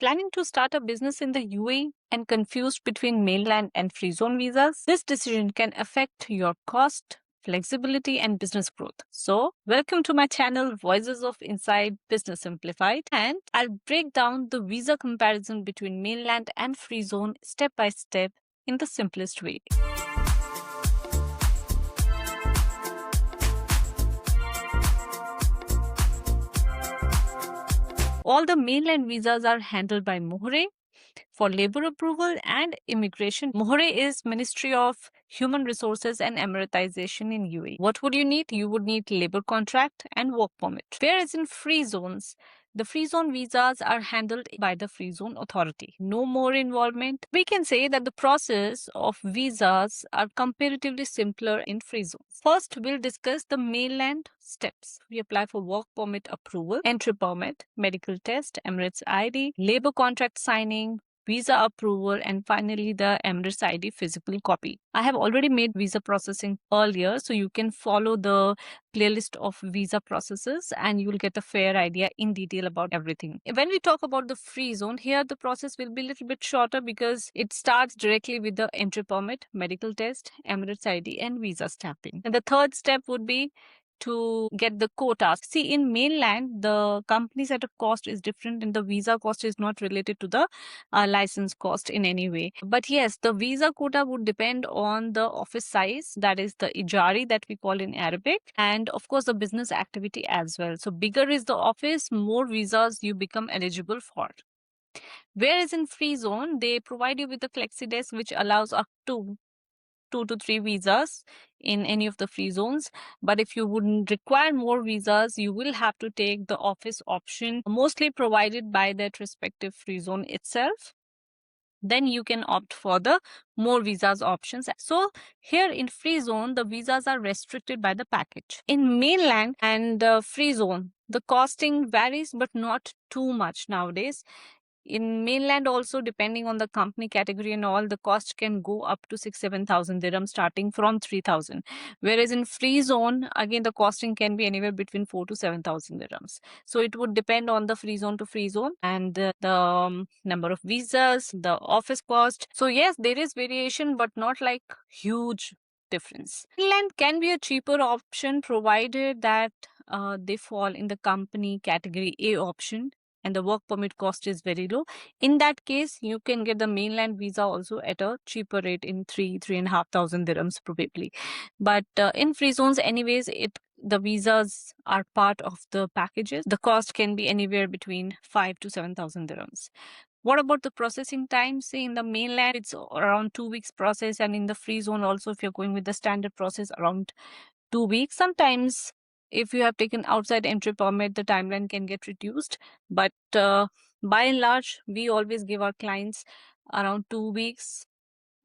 Planning to start a business in the UAE and confused between mainland and free zone visas? This decision can affect your cost, flexibility, and business growth. So, welcome to my channel, Voices of Inside Business Simplified, and I'll break down the visa comparison between mainland and free zone step by step in the simplest way. All the mainland visas are handled by Mohre for labor approval and immigration. Mohre is Ministry of Human Resources and Emiratization in UAE. What would you need? You would need labor contract and work permit. Whereas in free zones, the free zone visas are handled by the free zone authority. No more involvement. We can say that the process of visas are comparatively simpler in free zones. First, we'll discuss the mainland steps. We apply for work permit approval, entry permit, medical test, Emirates ID, labor contract signing, visa approval, and finally the Emirates ID physical copy. I have already made visa processing earlier, so you can follow the playlist of visa processes and you will get a fair idea in detail about everything. When we talk about the free zone, here the process will be a little bit shorter because it starts directly with the entry permit, medical test, Emirates ID, and visa stamping. And the third step would be to get the quota. See, in mainland, the company setup cost is different and the visa cost is not related to the license cost in any way. But yes, the visa quota would depend on the office size, that is the ijari that we call in Arabic, and of course the business activity as well. So bigger is the office, more visas you become eligible for. Whereas in free zone, they provide you with the Flexi desk, which allows up to 2 to 3 visas in any of the free zones. But if you wouldn't require more visas, you will have to take the office option, mostly provided by that respective free zone itself. Then you can opt for the more visas options. So here in free zone, the visas are restricted by the package. In mainland and free zone, the costing varies, but not too much nowadays. In mainland also, depending on the company category and all, the cost can go up to 6,000-7,000 dirhams starting from 3,000. Whereas in free zone, again, the costing can be anywhere between 4,000 to 7,000 dirhams. So it would depend on the free zone to free zone and the number of visas, the office cost. So yes, there is variation, but not like huge difference. Mainland can be a cheaper option provided that they fall in the company category A option and the work permit cost is very low. In that case, you can get the mainland visa also at a cheaper rate in 3,500 dirhams probably. But in free zones, anyways, the visas are part of the packages. The cost can be anywhere between 5,000 to 7,000 dirhams. What about the processing time? Say in the mainland, it's around 2 weeks process, and in the free zone also, if you're going with the standard process, around 2 weeks. Sometimes if you have taken outside entry permit, the timeline can get reduced. But by and large, we always give our clients around 2 weeks.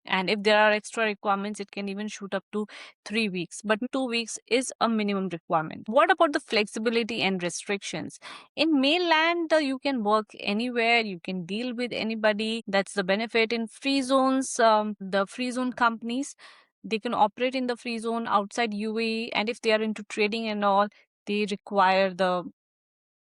And if there are extra requirements, it can even shoot up to 3 weeks. But 2 weeks is a minimum requirement. What about the flexibility and restrictions? In mainland, you can work anywhere. You can deal with anybody. That's the benefit. In free zones, the free zone companies, they can operate in the free zone outside UAE. And if they are into trading and all, they require the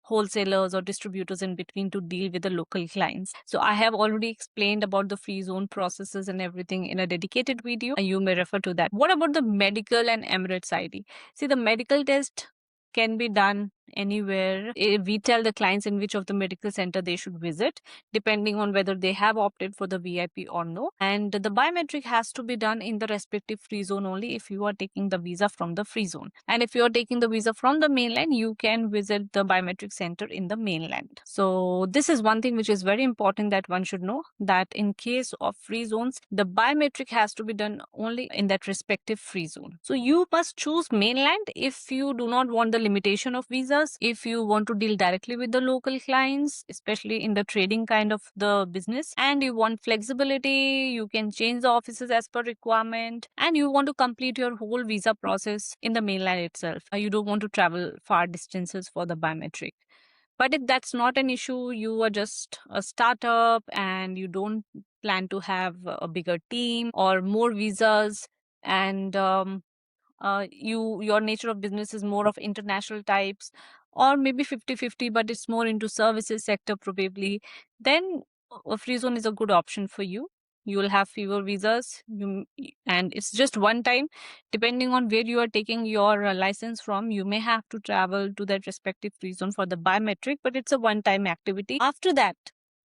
wholesalers or distributors in between to deal with the local clients. So I have already explained about the free zone processes and everything in a dedicated video. You may refer to that. What about the medical and Emirates ID? See, the medical test can be done anywhere. We tell the clients in which of the medical center they should visit, depending on whether they have opted for the VIP or no. And the biometric has to be done in the respective free zone only if you are taking the visa from the free zone. And if you are taking the visa from the mainland, you can visit the biometric center in the mainland. So this is one thing which is very important that one should know, that in case of free zones, the biometric has to be done only in that respective free zone. So you must choose mainland if you do not want the limitation of visas, if you want to deal directly with the local clients, especially in the trading kind of the business, and you want flexibility, you can change the offices as per requirement, and you want to complete your whole visa process in the mainland itself. You don't want to travel far distances for the biometric. But if that's not an issue, you are just a startup and you don't plan to have a bigger team or more visas, and your nature of business is more of international types, or maybe 50-50, but it's more into services sector probably, then a free zone is a good option for you. You will have fewer visas, and it's just one time. Depending on where you are taking your license from, you may have to travel to that respective free zone for the biometric, but it's a one-time activity. After that,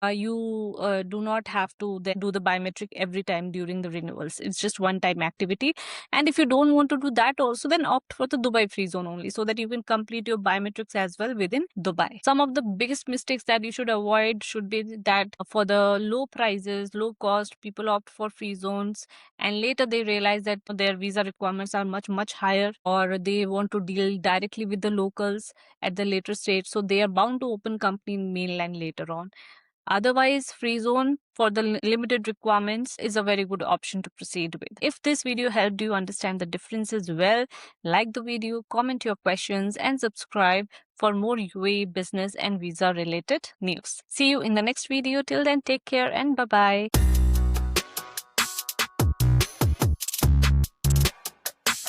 you do not have to then do the biometric every time during the renewals. It's just one-time activity. And if you don't want to do that also, then opt for the Dubai free zone only, so that you can complete your biometrics as well within Dubai. Some of the biggest mistakes that you should avoid should be that for the low prices, low cost, people opt for free zones, and later they realize that their visa requirements are much higher, or they want to deal directly with the locals at the later stage, so they are bound to open company in mainland later on. Otherwise, free zone for the limited requirements is a very good option to proceed with. If this video helped you understand the differences well, like the video, comment your questions, and subscribe for more UAE business and visa related news. See you in the next video. Till then, take care and bye-bye.